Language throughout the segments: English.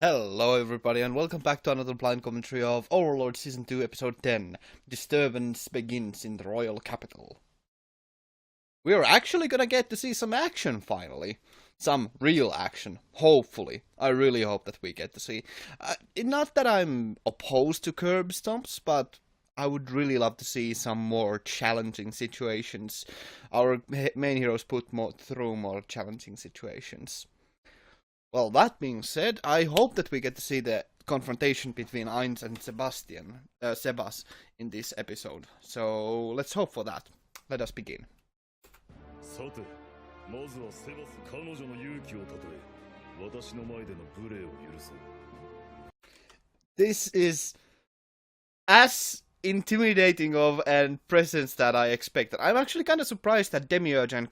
Hello everybody and welcome back to another blind commentary of Overlord Season 2 Episode 10. Disturbance begins in the royal capital. We're actually gonna get to see some action finally. Some real action, hopefully. I really hope that we get to see. Not that I'm opposed to curb stomps, but I would really love to see some more challenging situations. Our main heroes put through more challenging situations. Well, that being said, I hope that we get to see the confrontation between Ainz and Sebas in this episode. So let's hope for that. Let us begin. This is as intimidating of a presence that I expected. I'm actually kind of surprised that Demiurge and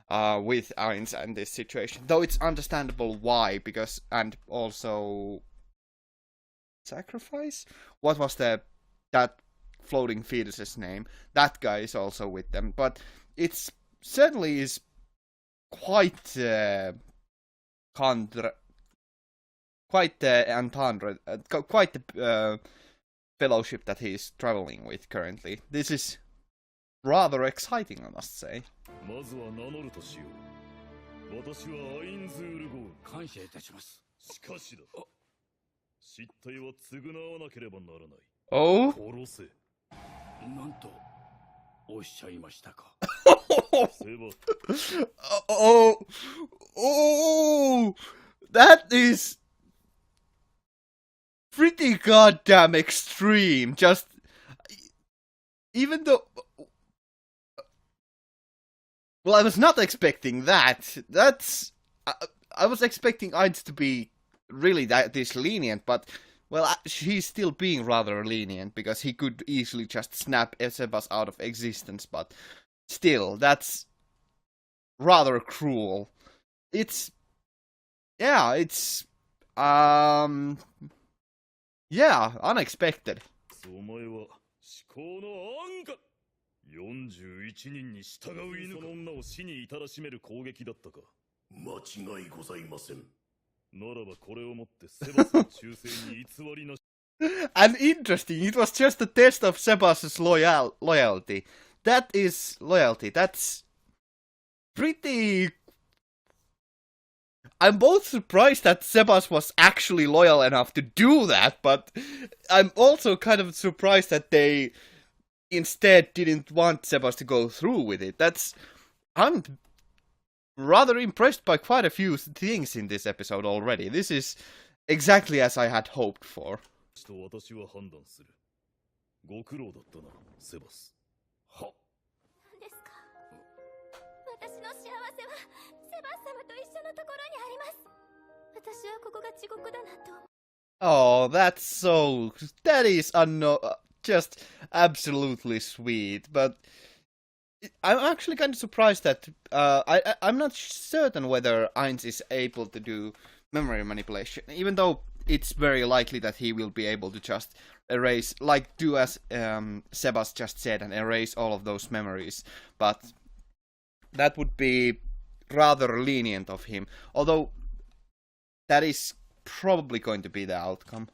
are with Ainz in this situation, though it's understandable why, because, and also sacrifice? What was that floating fetus's name? That guy is also with them, but it's certainly is quite entendre, quite the fellowship that he's traveling with currently. This is rather exciting, I must say. Oh? Oh, that is pretty goddamn extreme. Just, even though, well, I was not expecting that. I was expecting Ainz to be really this lenient, but, well, she's still being rather lenient, because he could easily just snap Sebas out of existence, but still, that's rather cruel. It's unexpected. 41人に従う犬その女を死に至らしめる攻撃だったか。間違いございません。ならばこれをもってセバスの忠誠に偽りなし。And interesting, it was just a test of Sebas's loyalty. That is loyalty. That's pretty. I'm both surprised that Sebas was actually loyal enough to do that, but I'm also kind of surprised that they instead didn't want Sebas to go through with it. I'm rather impressed by quite a few things in this episode already. This is exactly as I had hoped for. Oh, that is just absolutely sweet, but I'm actually kind of surprised that I'm not certain whether Ainz is able to do memory manipulation, even though it's very likely that he will be able to just erase, do as Sebas just said, and erase all of those memories, but that would be rather lenient of him, although that is probably going to be the outcome.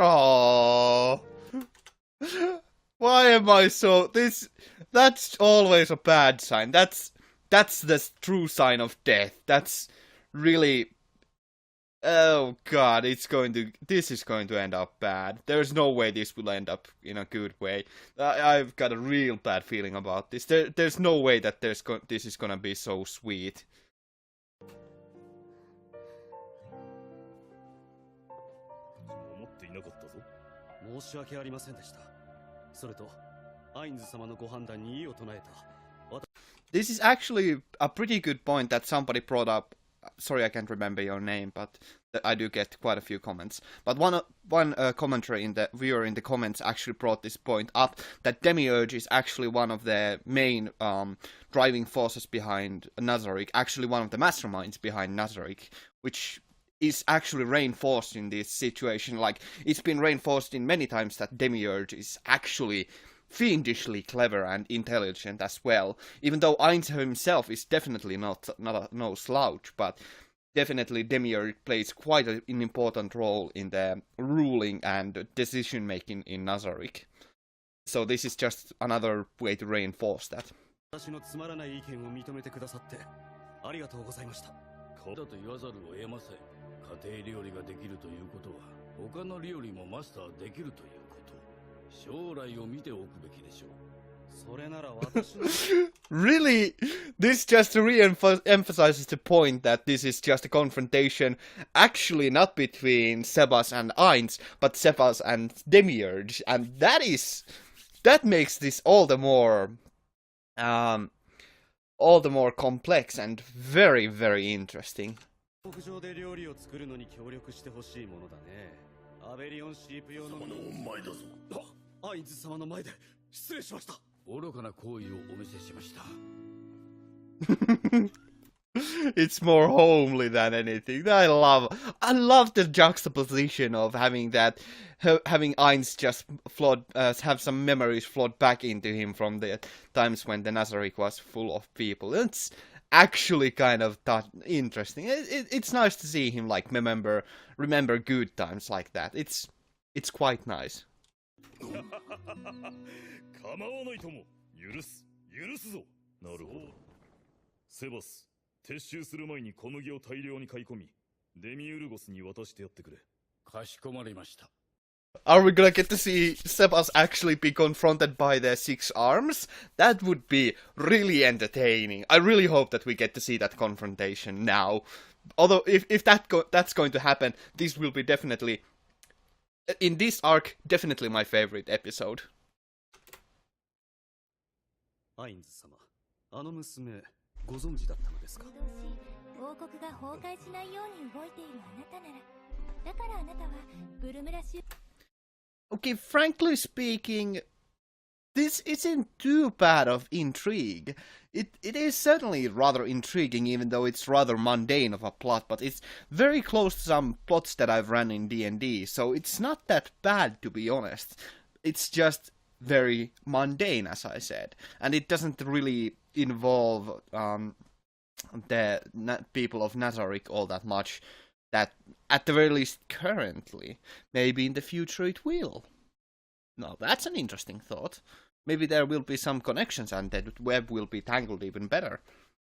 Oh, why am I so that's always a bad sign. That's the true sign of death. That's really, oh god, this is going to end up bad. There's no way this will end up in a good way. I've got a real bad feeling about this. There's no way that this is gonna be so sweet. This is actually a pretty good point that somebody brought up. Sorry, I can't remember your name, but I do get quite a few comments. But one commentary in the viewer in the comments actually brought this point up, that Demiurge is actually one of the main driving forces behind Nazarick, actually one of the masterminds behind Nazarick, which is actually reinforced in this situation. Like, it's been reinforced in many times that Demiurge is actually fiendishly clever and intelligent as well. Even though Ainz himself is definitely no slouch, but definitely Demiurge plays quite an important role in the ruling and decision making in Nazarick. So this is just another way to reinforce that. 私のつまらない意見を認めてくださってありがとうございました。こうだと言わざるを得ません。家庭料理ができるということは他の料理もマスターできるということ。将来を見ておくべきでしょう。それなら私の Really? This just re-emphasizes the point that this is just a confrontation, actually not between Sebas and Ainz, but Sebas and Demiurge, and that makes this all the more complex and very, very interesting. 牧場で料理を作るのに協力してほしいものだね。アベリオンシープ用のお前だぞ。アインズ様の前で失礼しました。愚かな行為をお見せしました。It's more homely than anything. I love the juxtaposition of having Ainz just have some memories flood back into him from the times when the Nazarick was full of people. It's actually kind of interesting. It's nice to see him like remember good times like that. It's quite nice. 構わないとも許すぞ。なるほど。セバス、撤収する前に小麦を大量に買い込み、デミウルゴスに渡してやってくれ。かしこまりました。Are we gonna get to see Sebas actually be confronted by their 6 arms? That would be really entertaining. I really hope that we get to see that confrontation now. Although, if that's going to happen, this will be definitely, in this arc, definitely my favorite episode. アインズ様、あの娘、ご存知だったのですか？王国が崩壊しないように動いているあなたなら、だからあなたはブルムラ州。Okay, frankly speaking, this isn't too bad of intrigue. It is certainly rather intriguing, even though it's rather mundane of a plot, but it's very close to some plots that I've run in D&D, so it's not that bad, to be honest. It's just very mundane, as I said, and it doesn't really involve the people of Nazarick all that much. That, at the very least, currently. Maybe in the future it will. Now, that's an interesting thought. Maybe there will be some connections and the web will be tangled even better.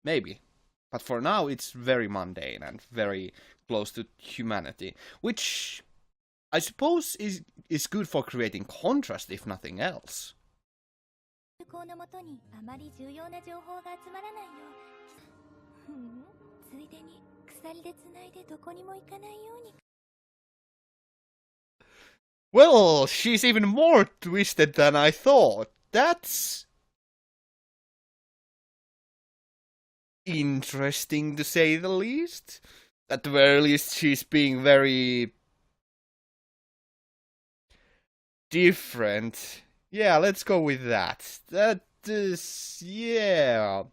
Maybe. But for now, it's very mundane and very close to humanity. Which, I suppose, is good for creating contrast, if nothing else. Well, she's even more twisted than I thought. That's interesting, to say the least. At the very least, she's being very different. Yeah, let's go with that. That is, yeah.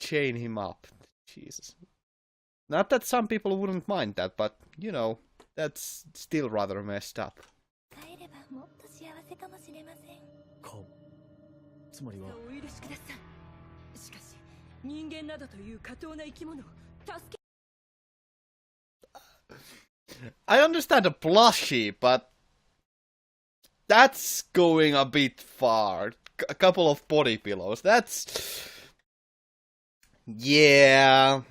Chain him up. Jesus. Not that some people wouldn't mind that, but, you know, that's still rather messed up. つまりはお許しください。しかし人間などという下等な生き物を助け I understand a plushie, but that's going a bit far. A couple of body pillows. That's... Yeah.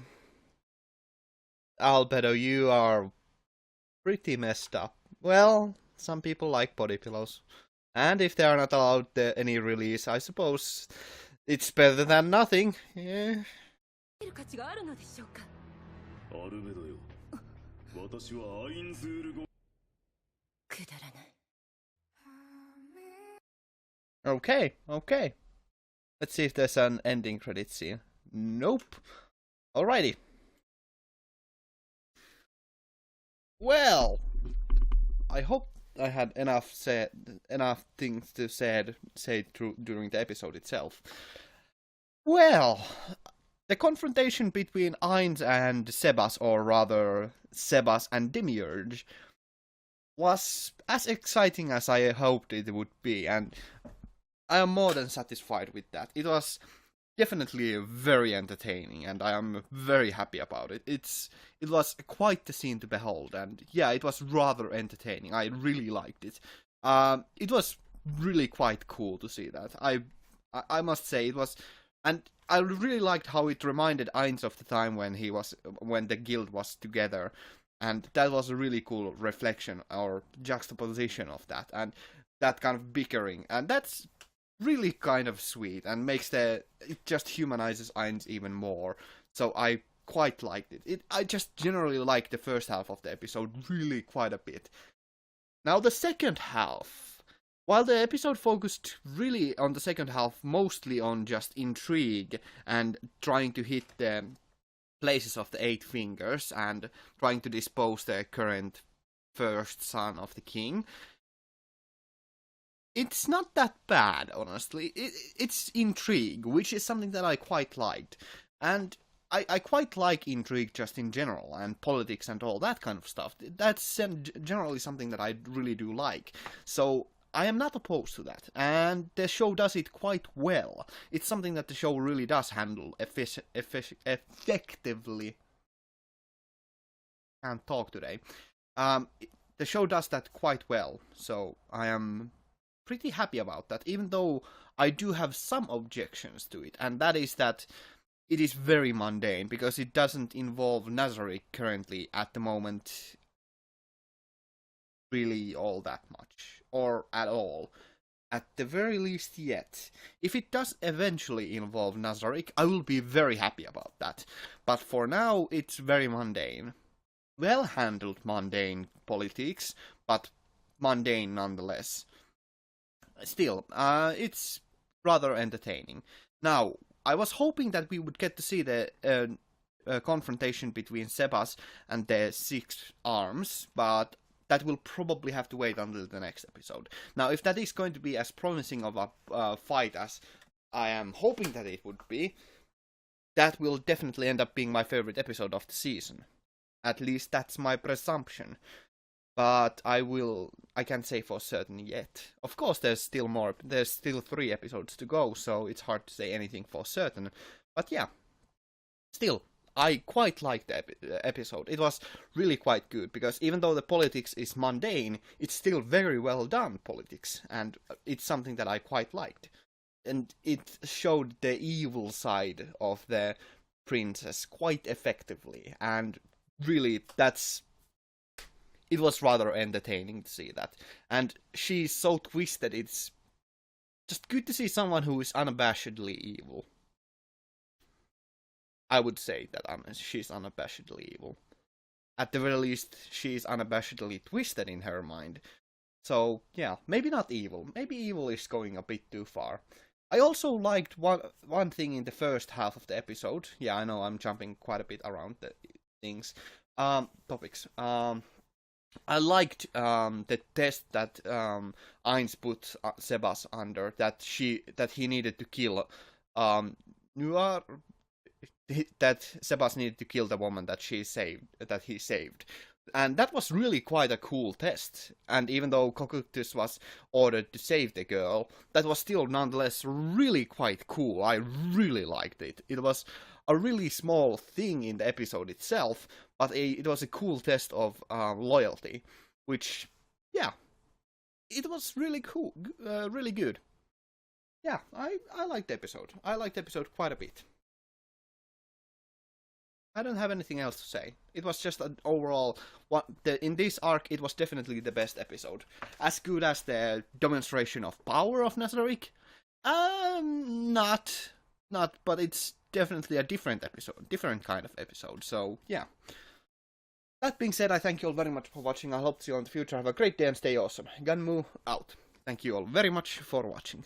Albedo, you are pretty messed up. Well, some people like body pillows. And if they are not allowed any release, I suppose it's better than nothing. Yeah. 価値があるのでしょうか。アルベドよ。私はアインズール語。くだらない。Okay, okay. Let's see if there's an ending credit scene. Nope. Alrighty. Well, I hope I had enough things to say during the episode itself. Well, the confrontation between Ainz and Sebas, or rather Sebas and Demiurge, was as exciting as I hoped it would be, and I am more than satisfied with that. It was definitely very entertaining, and I am very happy about it. It was quite the scene to behold, and yeah, it was rather entertaining. I really liked it. It was really quite cool to see that. I must say it was, and I really liked how it reminded Ainz of the time when the guild was together, and that was a really cool reflection or juxtaposition of that, and that kind of bickering, and that's really kind of sweet and makes it just humanizes Ainz even more. So I quite liked it. I just generally liked the first half of the episode really quite a bit. Now the second half, while the episode focused really on the second half mostly on just intrigue and trying to hit the places of the 8 fingers and trying to dispose the current first son of the king, it's not that bad, honestly. It's intrigue, which is something that I quite liked. And I quite like intrigue just in general, and politics and all that kind of stuff. That's generally something that I really do like. So I am not opposed to that. And the show does it quite well. It's something that the show really does handle effectively. Can't talk today. The show does that quite well, so I am pretty happy about that, even though I do have some objections to it, and that is that it is very mundane, because it doesn't involve Nazarick currently at the moment really all that much, or at all. At the very least yet. If it does eventually involve Nazarick, I will be very happy about that. But for now, it's very mundane. Well handled mundane politics, but mundane nonetheless. Still, it's rather entertaining. Now, I was hoping that we would get to see the confrontation between Sebas and the 6 arms, but that will probably have to wait until the next episode. Now, if that is going to be as promising of a fight as I am hoping that it would be, that will definitely end up being my favorite episode of the season. At least that's my presumption. But I can't say for certain yet. Of course, there's still 3 episodes to go, so it's hard to say anything for certain. But yeah, still, I quite liked the episode. It was really quite good, because even though the politics is mundane, it's still very well done politics, and it's something that I quite liked. And it showed the evil side of the princess quite effectively, and really, it was rather entertaining to see that. And she's so twisted, it's just good to see someone who is unabashedly evil. I would say that she's unabashedly evil. At the very least, she's unabashedly twisted in her mind. So, yeah, maybe not evil. Maybe evil is going a bit too far. I also liked one thing in the first half of the episode. Yeah, I know I'm jumping quite a bit around the things. Topics. I liked the test that Ainz put Sebas under, that he needed to kill Noir, that Sebas needed to kill the woman that he saved. And that was really quite a cool test. And even though Cocytus was ordered to save the girl, that was still nonetheless really quite cool. I really liked it. It was a really small thing in the episode itself, but it was a cool test of loyalty, which, yeah, it was really cool, really good. Yeah, I liked the episode. I liked the episode quite a bit. I don't have anything else to say. It was just an overall, in this arc, it was definitely the best episode. As good as the demonstration of power of Nazarick? Not, but it's definitely a different episode, different kind of episode, so yeah. That being said, I thank you all very much for watching. I hope to see you all in the future. Have a great day and stay awesome. Ganmu out. Thank you all very much for watching.